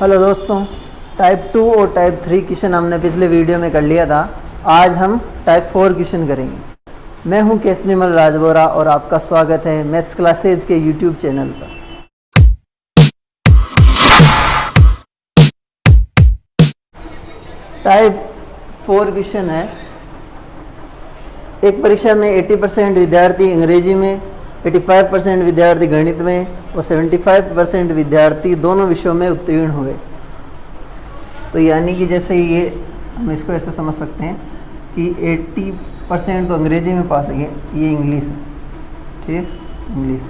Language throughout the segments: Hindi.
हेलो दोस्तों, टाइप 2 और टाइप 3 क्वेश्चन हमने पिछले वीडियो में कर लिया था। आज हम टाइप 4 क्वेश्चन करेंगे। मैं हूं केसरीमल राजबोरा और आपका स्वागत है मैथ्स क्लासेज के यूट्यूब चैनल पर। टाइप 4 क्वेश्चन है। एक परीक्षा में 80% विद्यार्थी अंग्रेजी में, 85% विद्यार्थी गणित में और 75% विद्यार्थी दोनों विषयों में उत्तीर्ण हुए। तो यानी कि जैसे ये हम इसको ऐसे समझ सकते हैं कि 80% तो अंग्रेजी में पास है, ये इंग्लिश है, ठीक है, इंग्लिश,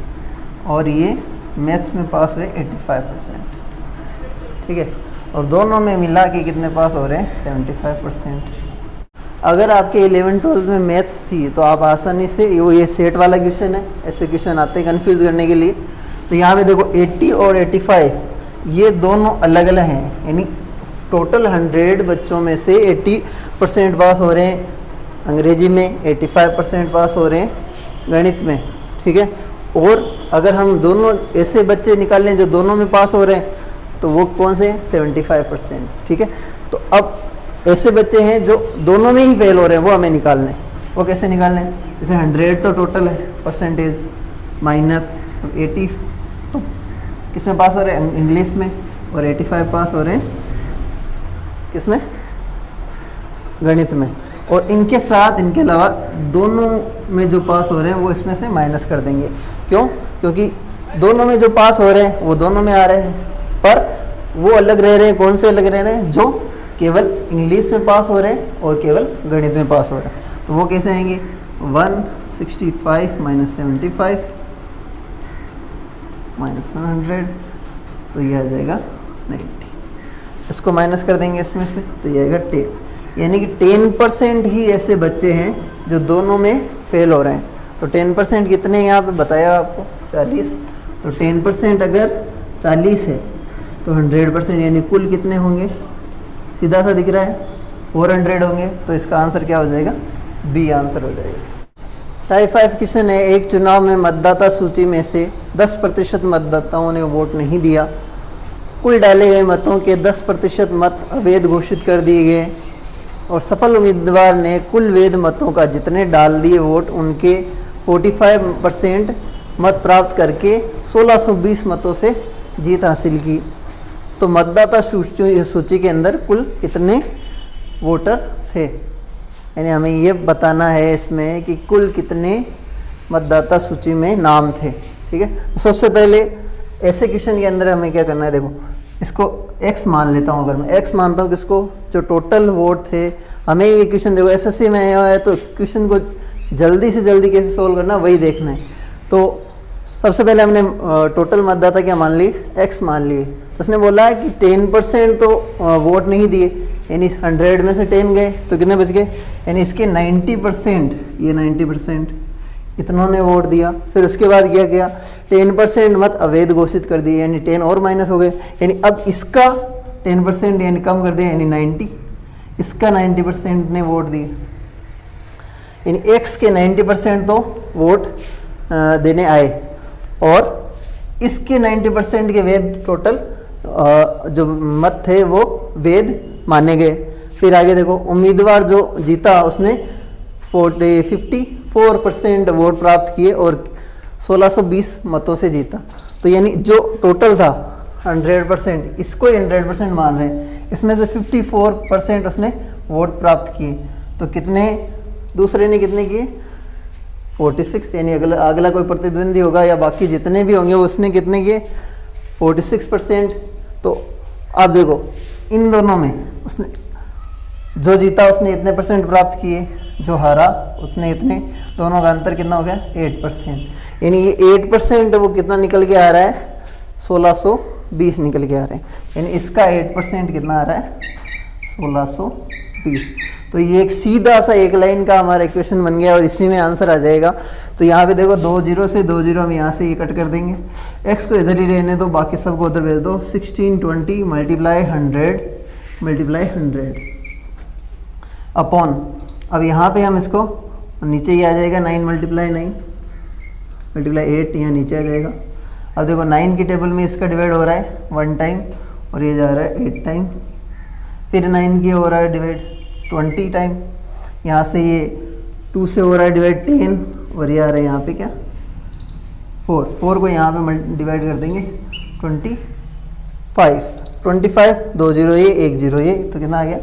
और ये मैथ्स में पास हुए 85%, ठीक है, और दोनों में मिला के कितने पास हो रहे हैं, 75%। अगर आपके 11-12 में मैथ्स थी तो आप आसानी से ये सेट वाला क्वेश्चन है, ऐसे क्वेश्चन आते हैं कंफ्यूज करने के लिए। तो यहाँ पे देखो 80 और 85 ये दोनों अलग अलग हैं, यानी टोटल 100 बच्चों में से 80% पास हो रहे हैं अंग्रेजी में, 85% पास हो रहे हैं गणित में, ठीक है। और अगर हम दोनों ऐसे बच्चे निकाल लें जो दोनों में पास हो रहे हैं तो वो कौन से, 75%, ठीक है। तो अब ऐसे बच्चे हैं जो दोनों में ही फेल हो रहे हैं, वो हमें निकालने हैं। वो कैसे निकालने हैं, जैसे 100 तो टोटल है परसेंटेज, माइनस 80 तो किस में पास हो रहे हैं, इंग्लिश में, और 85 पास हो रहे हैं किस में, गणित में। और इनके साथ इनके अलावा दोनों में जो पास हो रहे हैं वो इसमें से माइनस कर देंगे। क्यों, क्योंकि दोनों में जो पास हो रहे हैं वो दोनों में आ रहे हैं, पर वो अलग रह रहे हैं। कौन से अलग रह रहे हैं, जो केवल इंग्लिश में पास हो रहे हैं और केवल गणित में पास हो रहे हैं। तो वो कैसे आएंगे, 165 माइनस 75 माइनस 100, तो ये आ जाएगा 90। इसको माइनस कर देंगे इसमें से, तो ये आएगा 10। यानी कि 10% ही ऐसे बच्चे हैं जो दोनों में फेल हो रहे हैं। तो 10% कितने यहाँ पे बताया आपको, 40। तो 10% अगर 40 है तो 100% यानी कुल कितने होंगे, सीधा सा दिख रहा है 400 होंगे। तो इसका आंसर क्या हो जाएगा, बी आंसर हो जाएगा। टाइप 5 क्वेश्चन है। एक चुनाव में मतदाता सूची में से 10% मतदाताओं ने वोट नहीं दिया। कुल डाले गए मतों के 10% मत अवैध घोषित कर दिए गए और सफल उम्मीदवार ने कुल वैध मतों का जितने डाल दिए वोट उनके 45% मत प्राप्त करके 1620 मतों से जीत हासिल की। तो मतदाता सूची के अंदर कुल कितने वोटर थे, यानी हमें ये बताना है इसमें कि कुल कितने मतदाता सूची में नाम थे, ठीक है। तो सबसे पहले ऐसे क्वेश्चन के अंदर हमें क्या करना है, देखो इसको x मान लेता हूँ। अगर मैं x मानता हूँ किसको, जो टोटल वोट थे। हमें ये क्वेश्चन देखो एसएससी में आया है, तो क्वेश्चन को जल्दी से जल्दी कैसे सोल्व करना वही देखना है। तो सबसे पहले हमने टोटल मतदाता क्या मान ली, x मान लिए। तो उसने बोला है कि 10% तो वोट नहीं दिए, यानी 100 में से 10 गए तो कितने बच गए, यानी इसके 90%, ये 90% इतनों ने वोट दिया। फिर उसके बाद क्या किया, 10% मत अवैध घोषित कर दिए, यानी 10 और माइनस हो गए। यानी अब इसका 10% यानी कम कर दिया, यानी 90, इसका 90% ने वोट दिए, यानी x के 90% तो वोट देने आए और इसके 90% के वैध टोटल जो मत थे वो वैध माने गए। फिर आगे देखो, उम्मीदवार जो जीता उसने 54% वोट प्राप्त किए और 1620 मतों से जीता। तो यानी जो टोटल था 100%, इसको 100% मान रहे हैं, इसमें से 54% उसने वोट प्राप्त किए। तो कितने, दूसरे ने कितने किए, 46, यानी अगला कोई प्रतिद्वंदी होगा या बाकी जितने भी होंगे उसने कितने किए, 46%। तो आप देखो इन दोनों में उसने, जो जीता उसने इतने % प्राप्त किए, जो हारा उसने इतने, दोनों का अंतर कितना हो गया, 8%। यानी ये 8% वो कितना निकल के आ रहा है, 1620 निकल के आ रहे हैं। यानी इसका 8% कितना आ रहा है, 1620। तो ये एक सीधा सा एक लाइन का हमारा इक्वेशन बन गया और इसी में आंसर आ जाएगा। तो यहाँ पे देखो 2 0 से 2 0 हम यहाँ से ये कट कर देंगे, x को इधर ही रहने दो, बाकी सबको उधर भेज दो। 1620 मल्टीप्लाई 100 अपॉन, अब यहाँ पे हम इसको नीचे ही आ जाएगा, 9 मल्टीप्लाई 9 मल्टीप्लाई 8 यहाँ नीचे आ जाएगा। अब देखो 9 की टेबल में इसका डिवाइड हो रहा है 1 टाइम और ये जा रहा है 8 टाइम, फिर 9 की हो रहा है डिवाइड 20 टाइम, यहाँ से ये 2 से हो रहा है डिवाइड 10, और ये आ रहा है यहाँ पे क्या 4 को यहाँ पे डिवाइड कर देंगे 25 2 0 ये 1 0 ये, तो कितना आ गया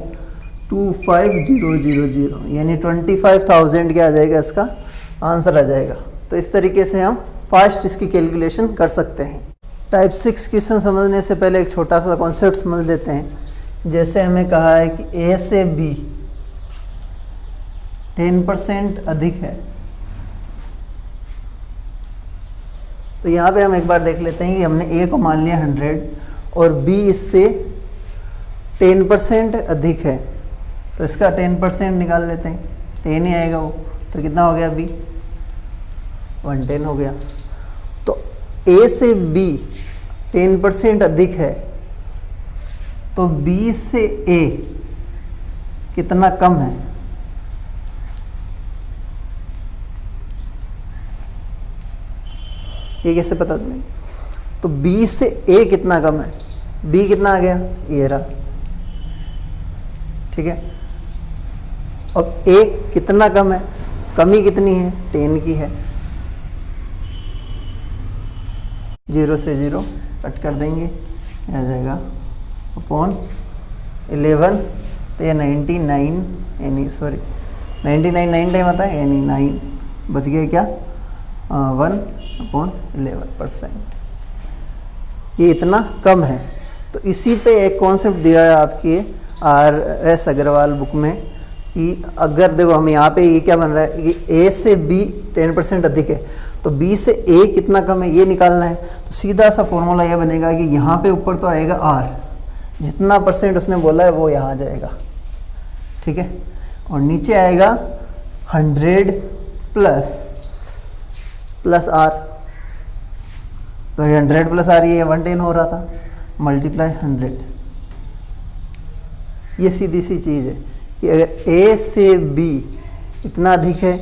25000, यानी 25,000 क्या आ जाएगा, इसका आंसर आ जाएगा। तो इस तरीके से हम फास्ट इसकी कैलकुलेशन कर सकते हैं। टाइप 6 क्वेश्चन समझने से पहले एक छोटा सा कॉन्सेप्ट समझ लेते हैं। जैसे हमें कहा है कि ए से बी 10% अधिक है, तो यहाँ पे हम एक बार देख लेते हैं कि हमने ए को मान लिया 100 और बी इससे 10% अधिक है, तो इसका 10% निकाल लेते हैं, 10 ही आएगा वो, तो कितना हो गया बी 110 हो गया। तो ए से बी 10% अधिक है, तो बी से ए कितना कम है, ये कैसे पता चलेगा? तो बी से ए कितना कम है, बी कितना आ गया ये रहा, ठीक है। अब ए कितना कम है, कमी कितनी है 10 की है, 0 से 0 कट कर देंगे, आ जाएगा अपॉन 11, तो ये 99 यानी 99 9 टाइम आता है, यानी 9 बच गया क्या 1/11%, ये इतना कम है। तो इसी पे एक कॉन्सेप्ट दिया है आपकी RS अग्रवाल बुक में कि अगर देखो हम यहाँ पे ये क्या बन रहा है कि A से B 10% अधिक है, तो B से A कितना कम है ये निकालना है। तो सीधा सा फॉर्मूला ये बनेगा कि यहाँ पे ऊपर तो आएगा R, जितना परसेंट उसने बोला है वो यहाँ आ जाएगा, ठीक है, और नीचे आएगा 100 प्लस R, तो 100 प्लस R ये 110 हो रहा था, मल्टीप्लाई 100। ये सीधी सी चीज़ है कि अगर A से B इतना अधिक है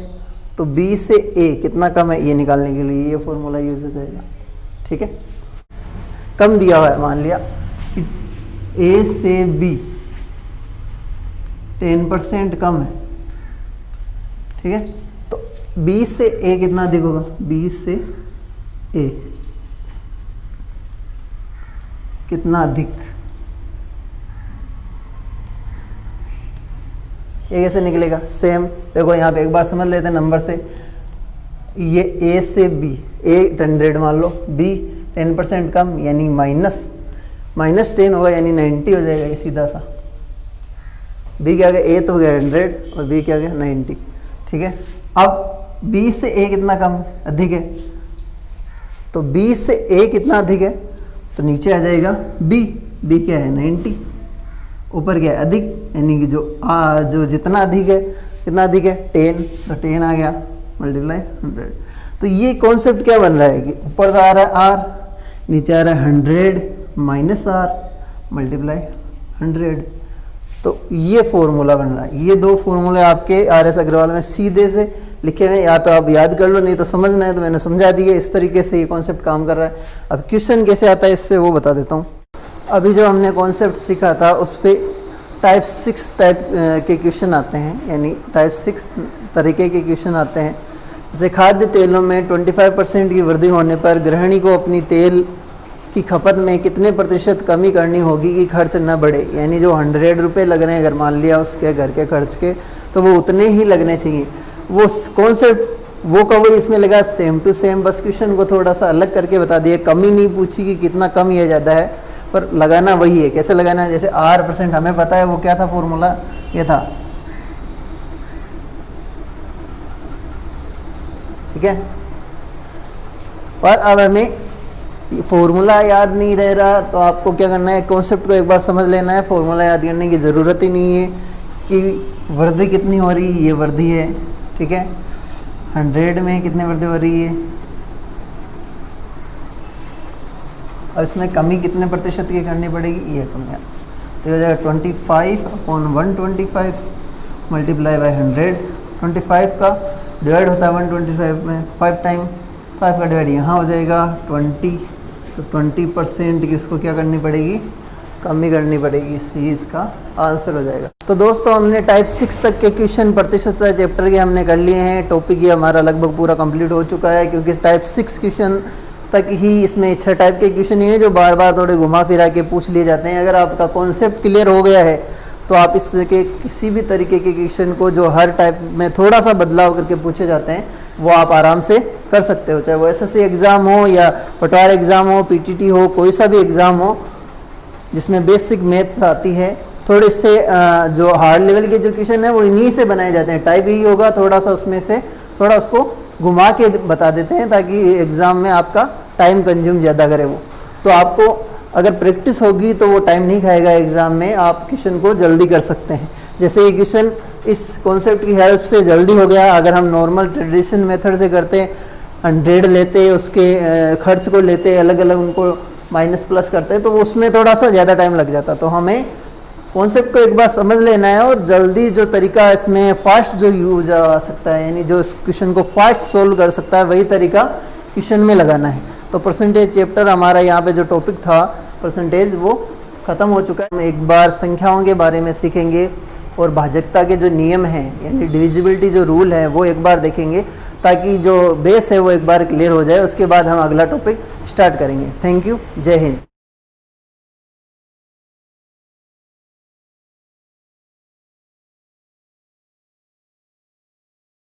तो B से A कितना कम है ये निकालने के लिए ये फॉर्मूला यूज हो जाएगा, ठीक है। कम दिया हुआ है, मान लिया कि A से B 10% कम है, ठीक है, तो B से A कितना अधिक होगा, B से A कितना अधिक, ये कैसे निकलेगा, सेम देखो यहाँ पे एक बार समझ लेते हैं नंबर से। ये A से B, A 100 मान लो, B 10% कम यानी -10 होगा यानी 90 हो जाएगा, ये सीधा सा। B क्या गया, A तो हो गया 100 और B क्या गया 90, ठीक है। अब B से A कितना कम अधिक है, तो B से A कितना अधिक है, तो नीचे आ जाएगा B क्या है 90, ऊपर क्या है अधिक, यानी कि जो जितना अधिक है कितना अधिक है 10, तो 10 आ गया मल्टीप्लाई 100। तो ये कॉन्सेप्ट क्या बन रहा है कि ऊपर तो आ रहा है R, नीचे आ रहा है 100 माइनस R मल्टीप्लाई 100, तो ये फॉर्मूला बन रहा है। ये दो फॉर्मूले आपके RS अग्रवाल में सीधे से लिखे हुए, या तो आप याद कर लो, नहीं तो समझना है तो मैंने समझा दिया। इस तरीके से ये कॉन्सेप्ट काम कर रहा है। अब क्वेश्चन कैसे आता है इस पर वो बता देता हूँ। अभी जो हमने कॉन्सेप्ट सीखा था उस पर टाइप 6 के क्वेश्चन आते हैं, यानी टाइप 6 तरीके के क्वेश्चन आते हैं। जैसे खाद्य तेलों में 25% की वृद्धि होने पर गृहिणी को अपनी तेल की खपत में कितने प्रतिशत कमी करनी होगी कि खर्च न बढ़े, यानी जो 100 रुपये लग रहे हैं अगर मान लिया उसके घर के खर्च के, तो वो उतने ही लगने चाहिए। वो कॉन्सेप्ट वो का वही इसमें लगा सेम टू सेम, बस क्वेश्चन को थोड़ा सा अलग करके बता दिया। कमी नहीं पूछी कि कितना कम या ज़्यादा है, पर लगाना वही है। कैसे लगाना है, जैसे R% हमें पता है वो क्या था फॉर्मूला, ये था, ठीक है। और अब हमें फॉर्मूला याद नहीं रह रहा तो आपको क्या करना है, कॉन्सेप्ट को एक बार समझ लेना है। फॉर्मूला याद करने की ज़रूरत ही नहीं है कि वृद्धि कितनी हो रही है, ये वृद्धि है, ठीक है। 100 में कितनी वृद्धि हो रही है और इसमें कमी कितने प्रतिशत की करनी पड़ेगी, ये कमी। तो हो जाएगा 25/125 मल्टीप्लाई बाई 100। 25 का डिवाइड होता है 125 में 5 टाइम, 5 का डिवाइड यहाँ हो जाएगा 20, तो 20% की इसको क्या करनी पड़ेगी, कम ही करनी पड़ेगी, सी इसका आंसर हो जाएगा। तो दोस्तों हमने टाइप 6 तक के क्वेश्चन प्रतिशतता चैप्टर के हमने कर लिए हैं। टॉपिक ये हमारा लगभग पूरा कंप्लीट हो चुका है, क्योंकि टाइप 6 क्वेश्चन तक ही इसमें 6 टाइप के क्वेश्चन ही हैं जो बार बार थोड़े घुमा फिरा के पूछ लिए जाते हैं। अगर आपका कॉन्सेप्ट क्लियर हो गया है तो आप इसके किसी भी तरीके के क्वेश्चन को जो हर टाइप में थोड़ा सा बदलाव करके पूछे जाते हैं वो आप आराम से कर सकते हो, चाहे वो एसएससी एग्ज़ाम हो या पटवार एग्ज़ाम हो, पीटीटी हो, कोई सा भी एग्ज़ाम हो जिसमें बेसिक मैथ्स आती है। थोड़े से जो हार्ड लेवल के जो क्वेश्चन है वो इन्हीं से बनाए जाते हैं। टाइप यही होगा, थोड़ा सा उसमें से थोड़ा उसको घुमा के बता देते हैं ताकि एग्ज़ाम में आपका टाइम कंज्यूम ज़्यादा करे वो। तो आपको अगर प्रैक्टिस होगी तो वो टाइम नहीं खाएगा एग्ज़ाम में, आप क्वेश्चन को जल्दी कर सकते हैं। जैसे ये क्वेश्चन इस कॉन्सेप्ट की हेल्प से जल्दी हो गया। अगर हम नॉर्मल ट्रेडिशन मेथड से करते 100 लेते, उसके खर्च को लेते, अलग अलग उनको माइनस प्लस करते हैं तो उसमें थोड़ा सा ज़्यादा टाइम लग जाता। तो हमें कॉन्सेप्ट को एक बार समझ लेना है और जल्दी जो तरीका इसमें फास्ट जो यूज आ सकता है, यानी जो इस क्वेश्चन को फास्ट सोल्व कर सकता है, वही तरीका क्वेश्चन में लगाना है। तो परसेंटेज चैप्टर हमारा यहाँ पे जो टॉपिक था परसेंटेज वो ख़त्म हो चुका है। हम एक बार संख्याओं के बारे में सीखेंगे और भाजकता के जो नियम हैं यानी डिविजिबिलिटी जो रूल है वो एक बार देखेंगे, ताकि जो बेस है वो एक बार क्लियर हो जाए। उसके बाद हम अगला टॉपिक स्टार्ट करेंगे। थैंक यू, जय हिंद।